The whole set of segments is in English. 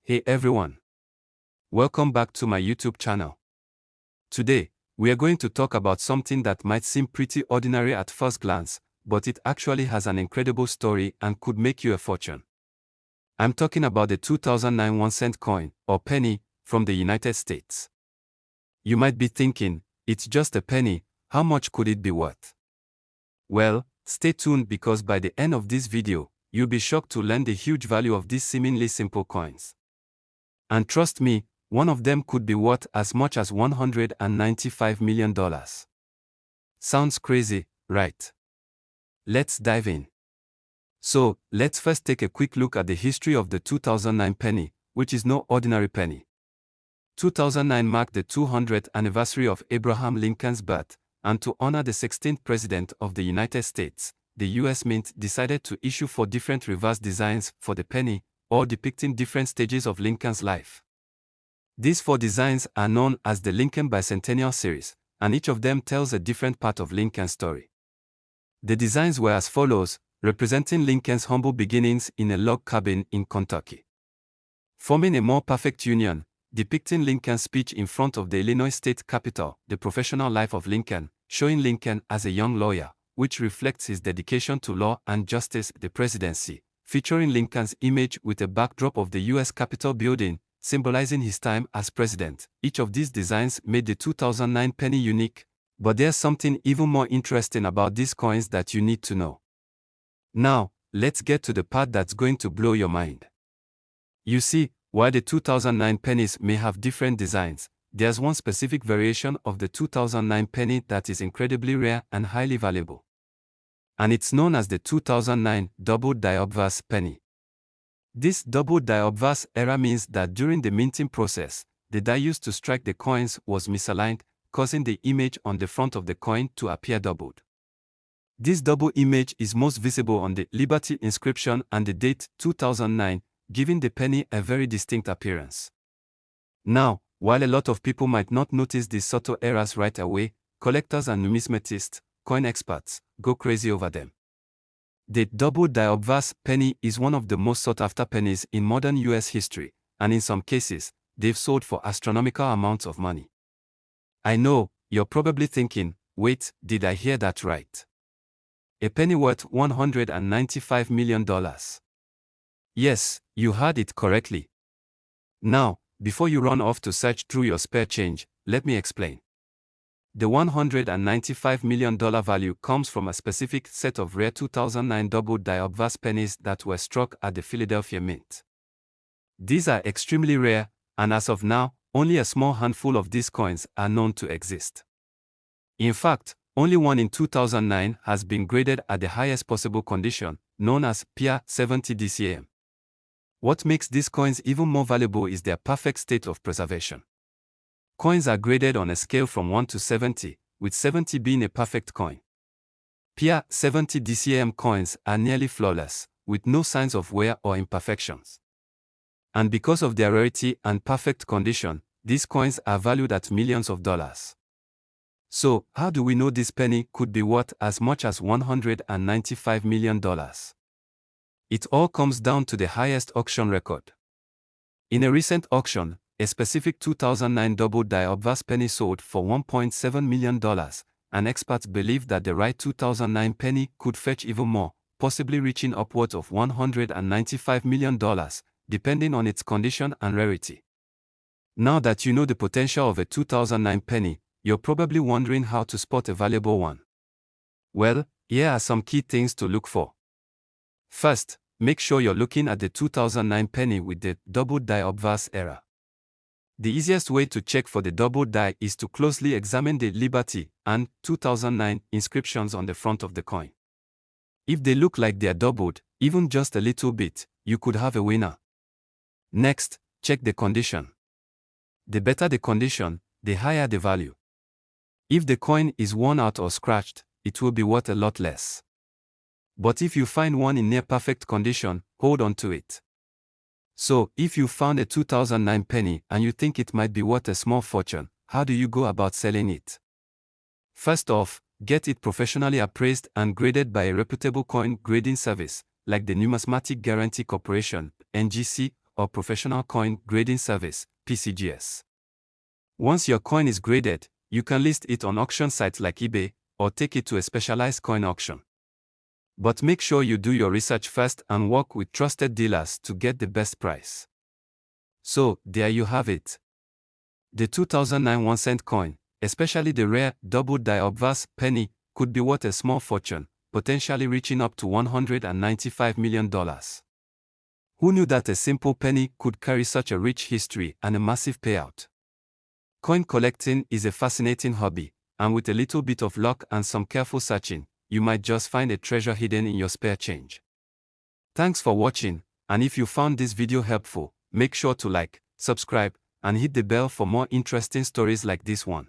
Hey everyone, welcome back to my YouTube channel. Today, we are going to talk about something that might seem pretty ordinary at first glance, but it actually has an incredible story and could make you a fortune. I'm talking about the 2009 1-cent coin, or penny, from the United States. You might be thinking, it's just a penny, how much could it be worth? Well, stay tuned because by the end of this video, you'll be shocked to learn the huge value of these seemingly simple coins. And trust me, one of them could be worth as much as $195 million. Sounds crazy, right? Let's dive in. So, let's first take a quick look at the history of the 2009 penny, which is no ordinary penny. 2009 marked the 200th anniversary of Abraham Lincoln's birth, and to honor the 16th President of the United States, the U.S. Mint decided to issue 4 different reverse designs for the penny, all depicting different stages of Lincoln's life. These 4 designs are known as the Lincoln Bicentennial series, and each of them tells a different part of Lincoln's story. The designs were as follows, representing Lincoln's humble beginnings in a log cabin in Kentucky. Forming a more perfect union, depicting Lincoln's speech in front of the Illinois State Capitol, the professional life of Lincoln, showing Lincoln as a young lawyer, which reflects his dedication to law and justice, the presidency, featuring Lincoln's image with a backdrop of the U.S. Capitol building, symbolizing his time as president. Each of these designs made the 2009 penny unique, but there's something even more interesting about these coins that you need to know. Now, let's get to the part that's going to blow your mind. You see, while the 2009 pennies may have different designs, there's one specific variation of the 2009 penny that is incredibly rare and highly valuable. And it's known as the 2009 double die obverse penny. This double die obverse error means that during the minting process, the die used to strike the coins was misaligned, causing the image on the front of the coin to appear doubled. This double image is most visible on the Liberty inscription and the date 2009, giving the penny a very distinct appearance. Now, while a lot of people might not notice these subtle errors right away, collectors and numismatists, coin experts, go crazy over them. The double die obverse penny is one of the most sought-after pennies in modern US history, and in some cases, they've sold for astronomical amounts of money. I know, you're probably thinking, wait, did I hear that right? A penny worth $195 million. Yes, you heard it correctly. Now, before you run off to search through your spare change, let me explain. The $195 million value comes from a specific set of rare 2009 double die obverse pennies that were struck at the Philadelphia Mint. These are extremely rare, and as of now, only a small handful of these coins are known to exist. In fact, only one in 2009 has been graded at the highest possible condition, known as PA 70 DCM. What makes these coins even more valuable is their perfect state of preservation. Coins are graded on a scale from 1 to 70, with 70 being a perfect coin. PA 70 DCM coins are nearly flawless, with no signs of wear or imperfections. And because of their rarity and perfect condition, these coins are valued at millions of dollars. So, how do we know this penny could be worth as much as $195 million? It all comes down to the highest auction record. In a recent auction, a specific 2009 double die obverse penny sold for $1.7 million, and experts believe that the right 2009 penny could fetch even more, possibly reaching upwards of $195 million, depending on its condition and rarity. Now that you know the potential of a 2009 penny, you're probably wondering how to spot a valuable one. Well, here are some key things to look for. First, make sure you're looking at the 2009 penny with the double die obverse error. The easiest way to check for the double die is to closely examine the Liberty and 2009 inscriptions on the front of the coin. If they look like they are doubled, even just a little bit, you could have a winner. Next, check the condition. The better the condition, the higher the value. If the coin is worn out or scratched, it will be worth a lot less. But if you find one in near-perfect condition, hold on to it. So, if you found a 2009 penny and you think it might be worth a small fortune, how do you go about selling it? First off, get it professionally appraised and graded by a reputable coin grading service, like the Numismatic Guarantee Corporation, NGC, or Professional Coin Grading Service, PCGS. Once your coin is graded, you can list it on auction sites like eBay, or take it to a specialized coin auction. But make sure you do your research first and work with trusted dealers to get the best price. So, there you have it. The 2009 1-cent coin, especially the rare double-die obverse penny, could be worth a small fortune, potentially reaching up to $195 million. Who knew that a simple penny could carry such a rich history and a massive payout? Coin collecting is a fascinating hobby, and with a little bit of luck and some careful searching, you might just find a treasure hidden in your spare change. Thanks for watching, and if you found this video helpful, make sure to like, subscribe, and hit the bell for more interesting stories like this one.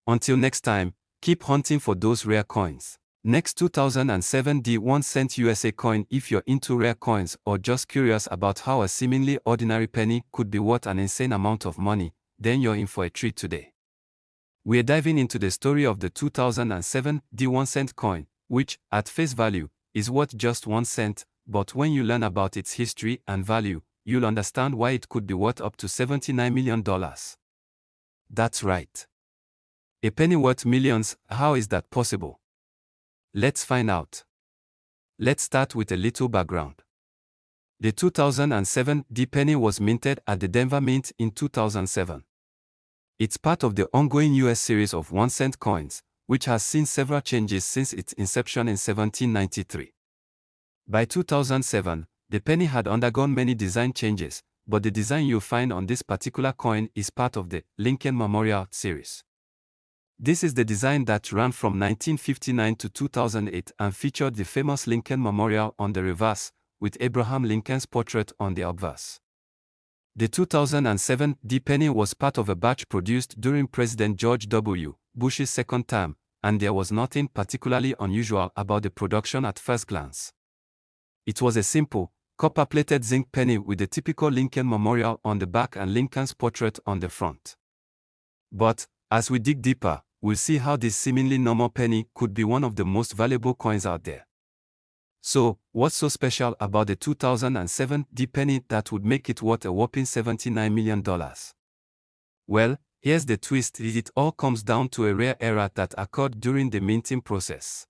Until next time, keep hunting for those rare coins. Next 2007 the 1-cent USA coin. If you're into rare coins or just curious about how a seemingly ordinary penny could be worth an insane amount of money, then you're in for a treat today. We're diving into the story of the 2007 the 1-cent coin, which, at face value, is worth just 1 cent, but when you learn about its history and value, you'll understand why it could be worth up to $79 million. That's right. A penny worth millions. How is that possible? Let's find out. Let's start with a little background. The 2007 the penny was minted at the Denver Mint in 2007. It's part of the ongoing US series of 1-cent coins, which has seen several changes since its inception in 1793. By 2007, the penny had undergone many design changes, but the design you'll find on this particular coin is part of the Lincoln Memorial series. This is the design that ran from 1959 to 2008 and featured the famous Lincoln Memorial on the reverse, with Abraham Lincoln's portrait on the obverse. The 2007 the penny was part of a batch produced during President George W. Bush's second term, and there was nothing particularly unusual about the production at first glance. It was a simple, copper-plated zinc penny with the typical Lincoln Memorial on the back and Lincoln's portrait on the front. But, as we dig deeper, we'll see how this seemingly normal penny could be one of the most valuable coins out there. So, what's so special about the 2007 the penny that would make it worth a whopping $79 million? Well, here's the twist. It all comes down to a rare error that occurred during the minting process.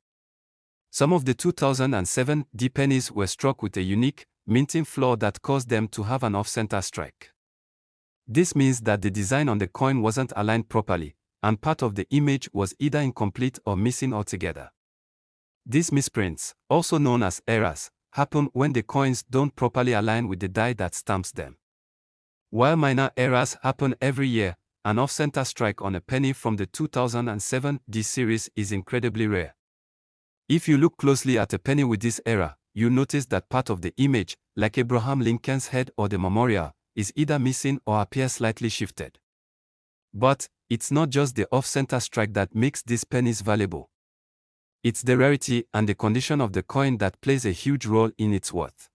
Some of the 2007 the pennies were struck with a unique, minting flaw that caused them to have an off-center strike. This means that the design on the coin wasn't aligned properly, and part of the image was either incomplete or missing altogether. These misprints, also known as errors, happen when the coins don't properly align with the die that stamps them. While minor errors happen every year, an off-center strike on a penny from the 2007 the series is incredibly rare. If you look closely at a penny with this error, you'll notice that part of the image, like Abraham Lincoln's head or the memorial, is either missing or appears slightly shifted. But, it's not just the off-center strike that makes these pennies valuable. It's the rarity and the condition of the coin that plays a huge role in its worth.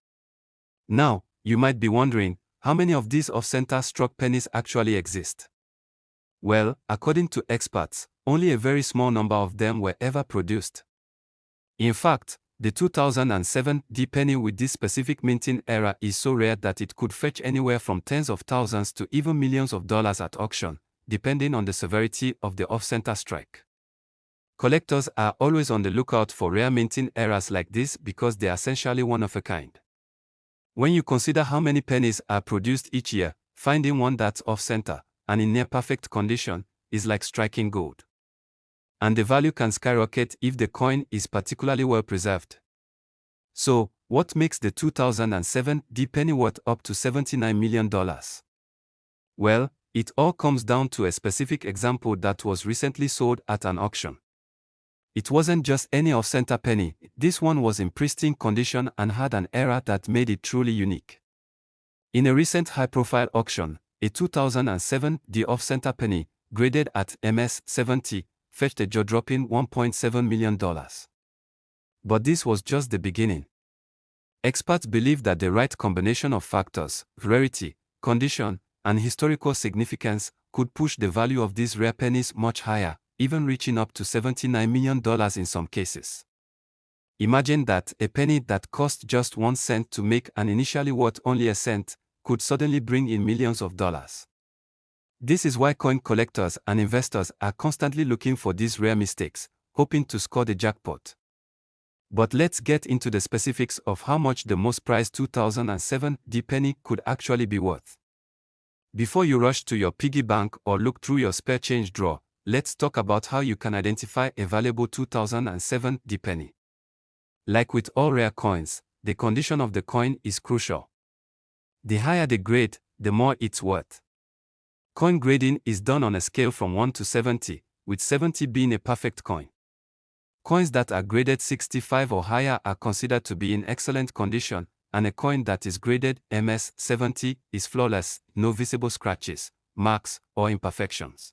Now, you might be wondering, how many of these off-center struck pennies actually exist? Well, according to experts, only a very small number of them were ever produced. In fact, the 2007 the penny with this specific minting error is so rare that it could fetch anywhere from tens of thousands to even millions of dollars at auction, depending on the severity of the off-center strike. Collectors are always on the lookout for rare minting errors like this because they are essentially one of a kind. When you consider how many pennies are produced each year, finding one that's off-center and in near-perfect condition is like striking gold. And the value can skyrocket if the coin is particularly well preserved. So, what makes the 2007 the penny worth up to $79 million? Well, it all comes down to a specific example that was recently sold at an auction. It wasn't just any off-center penny, this one was in pristine condition and had an error that made it truly unique. In a recent high-profile auction, a 2007 the off-center penny, graded at MS-70, fetched a jaw-dropping $1.7 million. But this was just the beginning. Experts believe that the right combination of factors, rarity, condition, and historical significance, could push the value of these rare pennies much higher, even reaching up to $79 million in some cases. Imagine that a penny that cost just 1 cent to make and initially worth only a cent, could suddenly bring in millions of dollars. This is why coin collectors and investors are constantly looking for these rare mistakes, hoping to score the jackpot. But let's get into the specifics of how much the most prized 2007 penny could actually be worth. Before you rush to your piggy bank or look through your spare change drawer, let's talk about how you can identify a valuable 2007 penny. Like with all rare coins, the condition of the coin is crucial. The higher the grade, the more it's worth. Coin grading is done on a scale from 1 to 70, with 70 being a perfect coin. Coins that are graded 65 or higher are considered to be in excellent condition, and a coin that is graded MS 70 is flawless, no visible scratches, marks, or imperfections.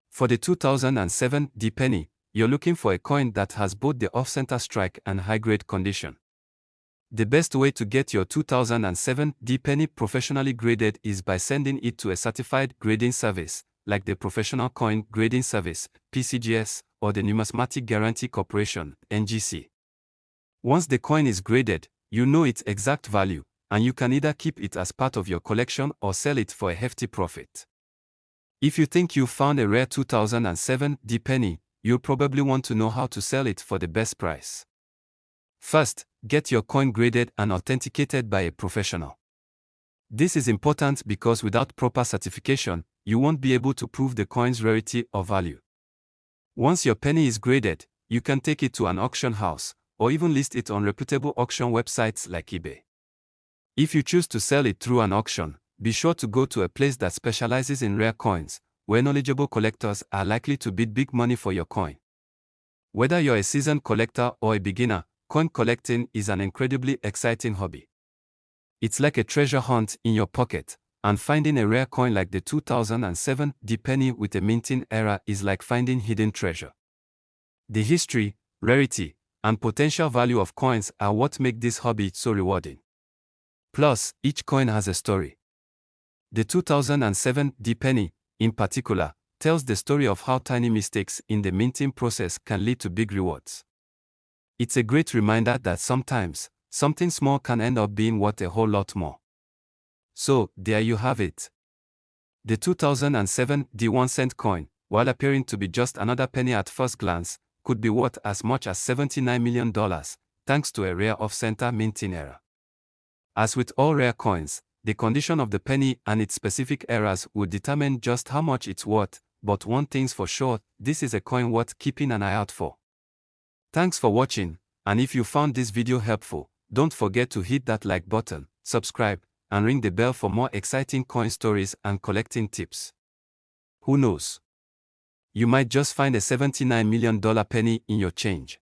For the 2007 penny, you're looking for a coin that has both the off-center strike and high-grade condition. The best way to get your 2007 penny professionally graded is by sending it to a certified grading service, like the Professional Coin Grading Service, PCGS, or the Numismatic Guarantee Corporation, NGC. Once the coin is graded, you know its exact value, and you can either keep it as part of your collection or sell it for a hefty profit. If you think you found a rare 2007 penny, you'll probably want to know how to sell it for the best price. First, get your coin graded and authenticated by a professional. This is important because without proper certification, you won't be able to prove the coin's rarity or value. Once your penny is graded, you can take it to an auction house, or even list it on reputable auction websites like eBay. If you choose to sell it through an auction, be sure to go to a place that specializes in rare coins, where knowledgeable collectors are likely to bid big money for your coin. Whether you're a seasoned collector or a beginner, coin collecting is an incredibly exciting hobby. It's like a treasure hunt in your pocket, and finding a rare coin like the 2007 penny with a minting era is like finding hidden treasure. The history, rarity, and potential value of coins are what make this hobby so rewarding. Plus, each coin has a story. The 2007 penny, in particular, tells the story of how tiny mistakes in the minting process can lead to big rewards. It's a great reminder that sometimes, something small can end up being worth a whole lot more. So, there you have it. The 2007 1-cent coin, while appearing to be just another penny at first glance, could be worth as much as $79 million, thanks to a rare off-center minting error. As with all rare coins, the condition of the penny and its specific errors will determine just how much it's worth, but one thing's for sure, this is a coin worth keeping an eye out for. Thanks for watching, and if you found this video helpful, don't forget to hit that like button, subscribe, and ring the bell for more exciting coin stories and collecting tips. Who knows? You might just find a $79 million penny in your change.